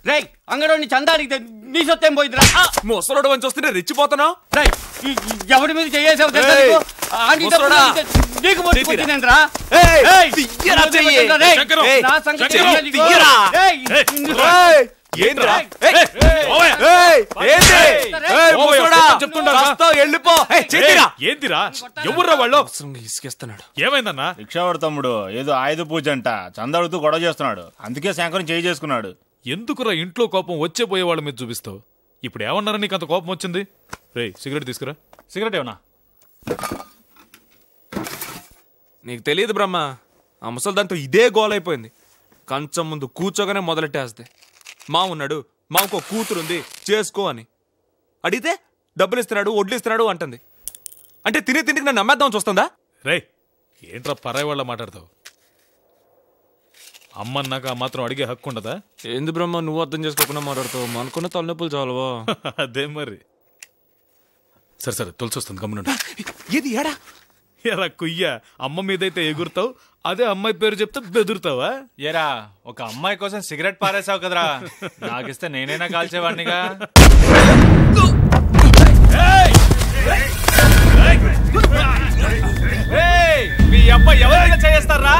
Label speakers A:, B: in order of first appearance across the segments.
A: రై అంగడి చందా అడిగితే నీ సొత్తేం పోయిందిరా?
B: ముసలోడు అని చూస్తుంటే రెచ్చిపోతున్నావు.
A: రై ఎవరి మీద చేసావు నీకు మొత్తుకొచ్చిందిరా?
B: ఏందిరా ఎవర్రా వాళ్ళు? ఇసుకేస్తున్నాడు. ఏమైందన్నా?
C: రిక్షావాడు తమ్ముడు ఏదో ఆయుధ పూజ అంట చంద అడుగుతూ గొడవ చేస్తున్నాడు. అందుకే శంకరం చేయి చేసుకున్నాడు.
B: ఎందుకురా ఇంట్లో కోపం వచ్చే పోయే వాళ్ళ మీద చూపిస్తావు? ఇప్పుడు ఏమన్నారా నీకు అంత కోపం వచ్చింది? రే సిగరెట్ తీసుకురా.
C: సిగరెట్ ఏమన్నా?
D: నీకు తెలియదు బ్రహ్మ, ఆ ముసలి దాంతో ఇదే గోల్ అయిపోయింది. కంచం ముందు కూర్చోగానే మొదలెట్టేస్తే మా ఉన్నాడు, మాకు కూతురుంది చేసుకో అని అడిగితే డబ్బులు ఇస్తున్నాడు వడ్లు ఇస్తున్నాడు అంటుంది. అంటే తిని తిండికి నన్ను నమ్మేద్దామని చూస్తుందా?
B: రే ఏంట్రా పరాయి వాళ్ళ మాట్లాడతావు? అమ్మన్నాక ఆ మాత్రం అడిగే హక్కు ఉండదా?
D: ఏంది బ్రహ్మ నువ్వు అర్థం చేసుకోకుండా మాట్లాడుతావు? మనకున్న తలనొప్పులు చాలవా?
B: అదే మరి. సరే సరే తులసి వస్తుంది గమ్మునుండు.
D: ఏది ఏడా
B: ఎరా కుయ్య, అమ్మ మీదైతే ఎగురుతావు, అదే అమ్మాయి పేరు చెప్తే బెదురుతావా?
C: ఏరా ఒక అమ్మాయి కోసం సిగరెట్ పారేసావు కదరా, నాకిస్తే నేనైనా కాల్చేవాడినిగా.
B: మీ అబ్బాయి ఎవరైనా చేస్తారా?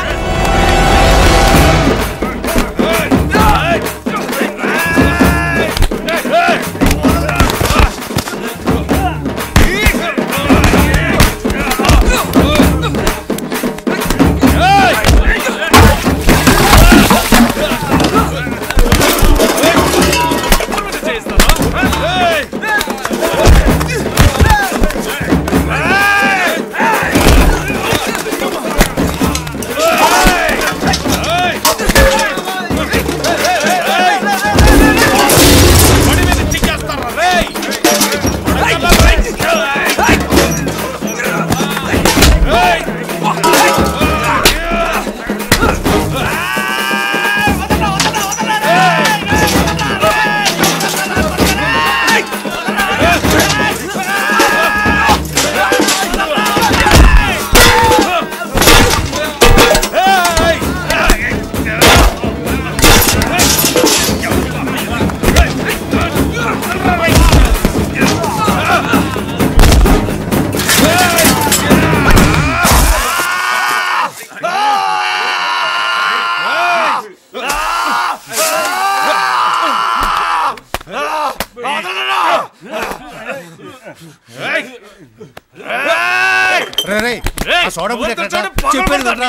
E: చెప్పాను కదా.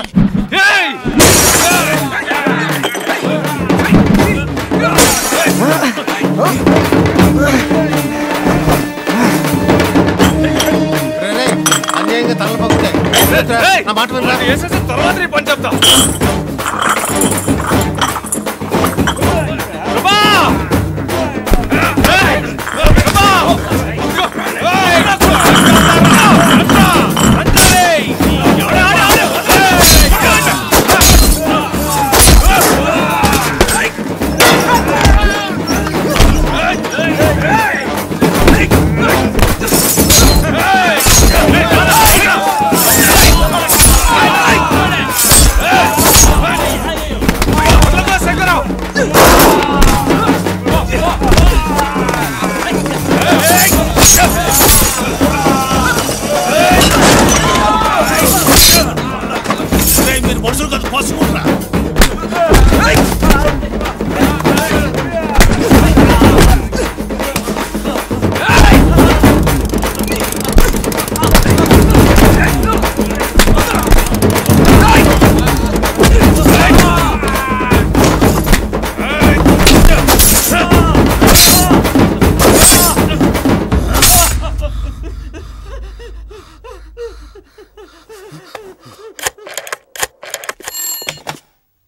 E: అన్యాయంగా తలపొక్కుతాయి. నా మాట
B: తర్వాత పని చెప్తా.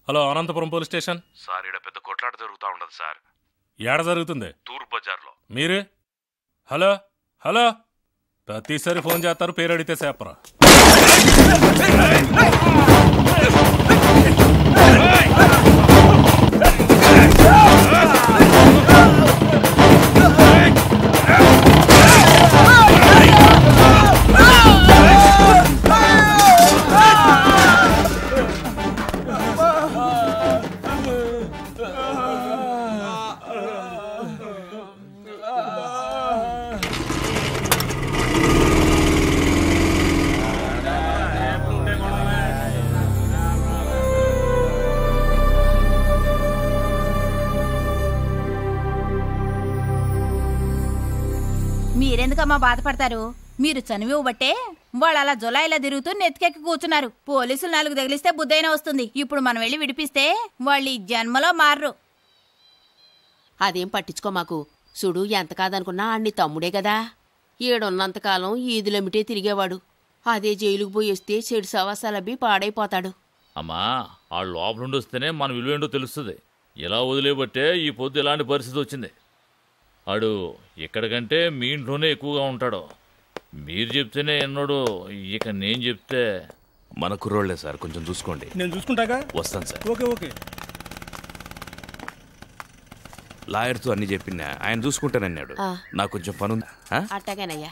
F: Hello, Anantapuram police station
G: sir. ఇక్కడ పెద్ద కొట్లాట జరుగుతూ ఉండదు సార్.
F: ఏడ జరుగుతుంది?
G: తూర్పు బజార్లో.
F: మీరు హలో హలో ప్రతిసారి ఫోన్ చేస్తారు, పేరు అడిగితే చెప్పరా?
H: మీరెందుకమ్మా బాధపడతారు? మీరు చనివివ్వబట్టే వాళ్ళు అలా జులాయిలా తిరుగుతూ నెత్తికెక్కి కూర్చున్నారు. పోలీసులు 4 తగిలిస్తే బుద్ధైనా వస్తుంది. ఇప్పుడు మనం వెళ్ళి విడిపిస్తే వాళ్ళు ఈ జన్మలో మారరు.
I: అదేం పట్టించుకో మాకు. చూడు, ఎంత కాదనుకున్నా అన్ని తమ్ముడే కదా. ఏడున్నంతకాలం ఈదులమిటే తిరిగేవాడు. అదే జైలుకు పోయేస్తే చెడు సవాసాలబ్బి పాడైపోతాడు.
J: అమ్మా ఆ లోపలుండి వస్తేనే మన విలువేంటో తెలుస్తుంది. ఇలా వదిలేబట్టే ఈ పొద్దు ఇలాంటి పరిస్థితి వచ్చింది. ఆడు ఎక్కడికంటే మీ ఇంట్లోనే ఎక్కువగా ఉంటాడు. మీరు చెప్తేనే ఎన్నోడు, ఇక నేను చెప్తే.
G: మన కుర్రోళ్లే సార్, కొంచెం చూసుకోండి.
F: నేను చూసుకుంటాగా.
G: వస్తాను సార్.
F: Okay okay.
G: లాయర్తో అన్ని చెప్పినా ఆయన చూసుకుంటానన్నాడు. నాకు కొంచెం పని ఉంది.
I: అట్టగానయ్యా.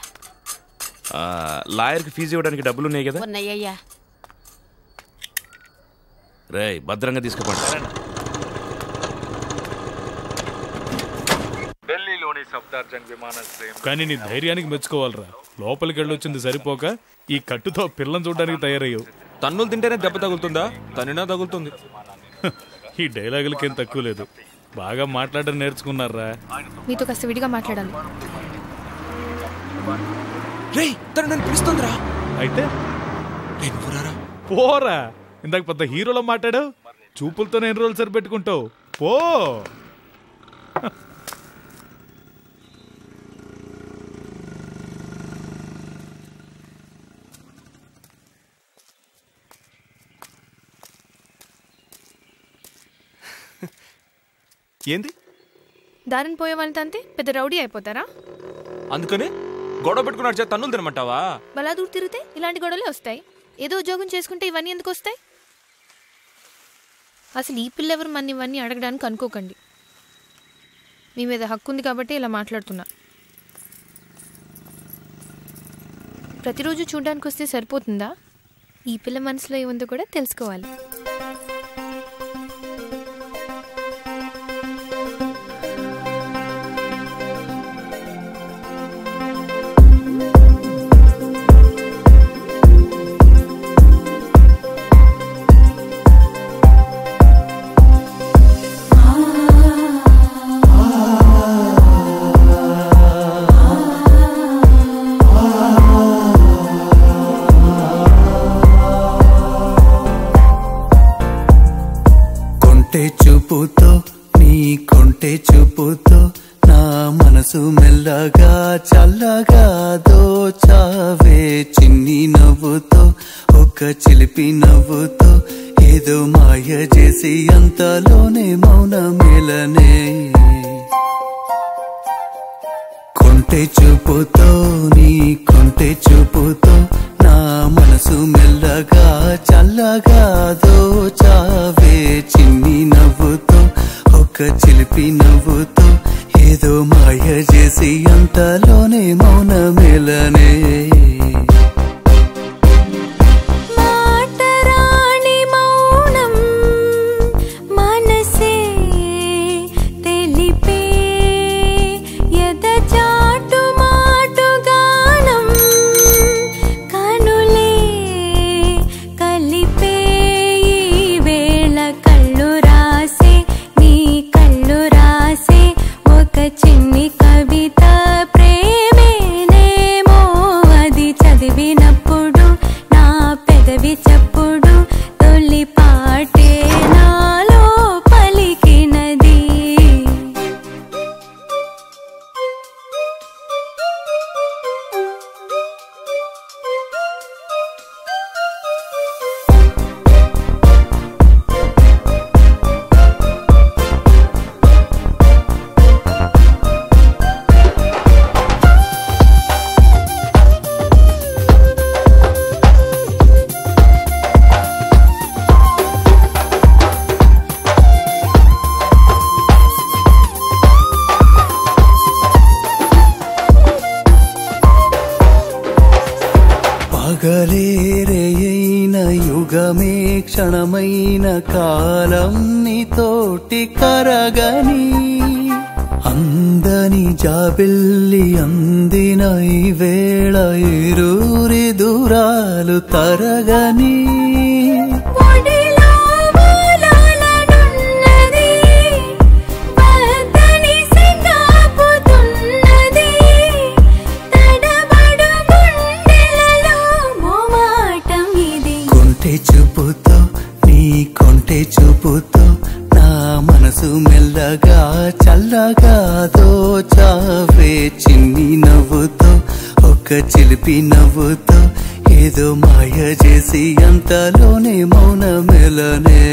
G: లాయర్కి ఫీజు ఇవ్వడానికి డబ్బులు ఉన్నాయి కదా?
I: ఉన్నాయ్యా.
G: రేయ్, భద్రంగా తీసుకుపోండి.
B: ఢిల్లీలోని సఫ్దర్జంగ్ విమానాశ్రయం. కానీ నీ ధైర్యానికి మెచ్చుకోవాలరా. లోపలికి వెళ్ళొచ్చింది సరిపోక ఈ కట్టుతో పిల్లని చూడడానికి తయారయ్యావు.
D: తన్నులు తింటేనే దెబ్బ తగులుతుందా? తనినా తగులుతుంది.
B: ఈ డైలాగులకేం తక్కువ లేదు. బాగా మాట్లాడడం నేర్చుకున్నారా?
K: మీతో కాస్త విడిగా మాట్లాడాలి.
B: అయితే పోరా. ఇందాక పెద్ద హీరోలో మాట్లాడావు. చూపులతోనే ఎన్ని రోజులు సరిపెట్టుకుంటావు? పో.
D: ఏంది?
K: దారిని పోయే వాళ్ళతో అంతే పెద్ద రౌడీ అయిపోతారా?
D: అందుకని గొడవ పెట్టుకున్నాడు చేత తన్నులు తినమంటావా?
K: బలాదూరు తిరిగితే ఇలాంటి గొడవలే వస్తాయి. ఏదో ఉద్యోగం చేసుకుంటే ఇవన్నీ ఎందుకు వస్తాయి? అసలు ఈ పిల్లెవరు మన ఇవన్నీ అడగడానికి అనుకోకండి. మీ మీద హక్కు ఉంది కాబట్టి ఇలా మాట్లాడుతున్నా. ప్రతిరోజు చూడ్డానికి వస్తే సరిపోతుందా? ఈ పిల్ల మనసులో ఏముందో కూడా తెలుసుకోవాలి.
L: చూపుతో నా మనసు మెల్లగా చల్లగా దోచావే చిన్ని నవ్వుతో ఒక చిలిపి నవ్వుతో ఏదో మాయ చేసి అంతలోనే మౌన మేలనే కొంటె చూపుతో నీ కొంటె చూపుతో నా మనసు మెల్లగా చల్లగా దోచావే చిన్ని నవ్వుతో ఒక చిలిపి నవ్వుతో ఏదో మాయ చేసి అంతలోనే మౌన మేలనే పగలేరేయైన యుగమే క్షణమైన కాలం నీతోటి కరగని అందని జాబిల్లి అందిన ఈ వేళ ఇరురి దూరాలు తరగని కొంటె చూపుతో నీ కొంటె చూపుతో నా మనసు మెల్లగా చల్లగా దోచావే చిన్ని నవ్వుతో ఒక చిలిపి నవ్వుతో ఏదో మాయ చేసి అంతలోనే మౌన మెలనే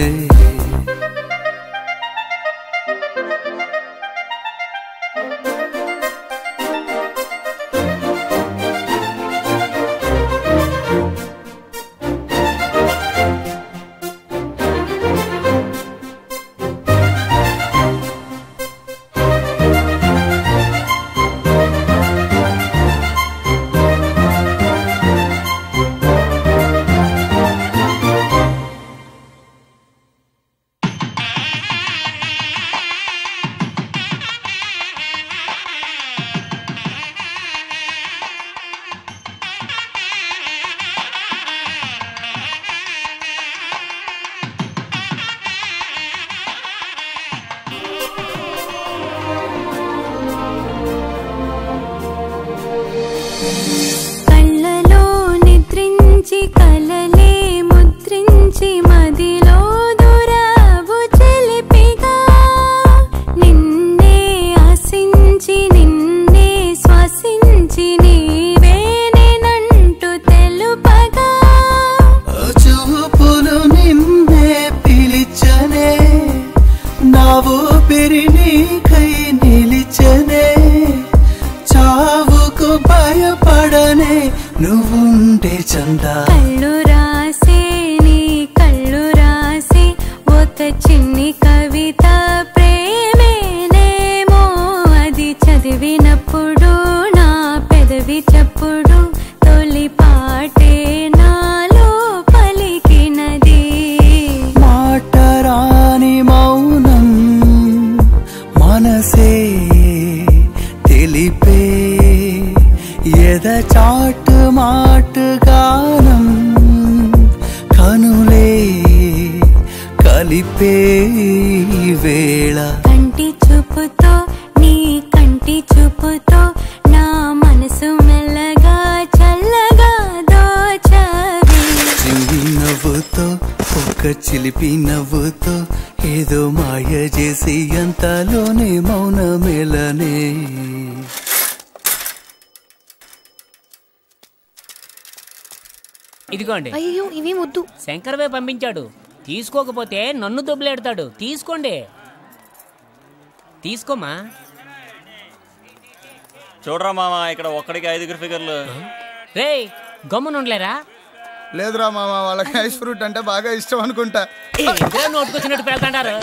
L: నువ్వుంటే చందా
M: కళ్ళు రాసే నీ కళ్ళు రాసే ఒక చిన్ని కవిత ప్రేమేనేమో అది చదివినప్పుడు నా పెదవి చప్పుడు తొలి పాటే నాలో పలికినది
L: మాట రాని మౌనం మనసే తెలిపే ఎద చాటు మాటు గానం కనులే కలిపే వేళ
M: కంటి చూపుతో నీ కంటి చూపుతో నా మనసు మెల్లగా చల్లగా దోచవే
L: చిన్ని నవ్వుతో ఒక చిలిపి నవ్వుతో ఏదో మాయ చేసి అంతలోనే మౌన మెలనే
N: ఇదిగోండి.
K: అయ్యో ఇవి వద్దు.
N: శంకరవే పంపించాడు. తీసుకోకపోతే నన్ను దొబ్బలేడతాడు. తీసుకోండి. తీసుకోమా.
C: చూడరా మామ, ఇక్కడ ఒక్కడికి 5 ఫిగర్లు.
N: రే గమ్మునుండలేరా?
O: లేదురా మామ, వాళ్ళకి ఐస్ ఫ్రూట్ అంటే బాగా ఇష్టం అనుకుంటా.
N: నోటుకొచ్చినట్టు పెళ్తాంటారు.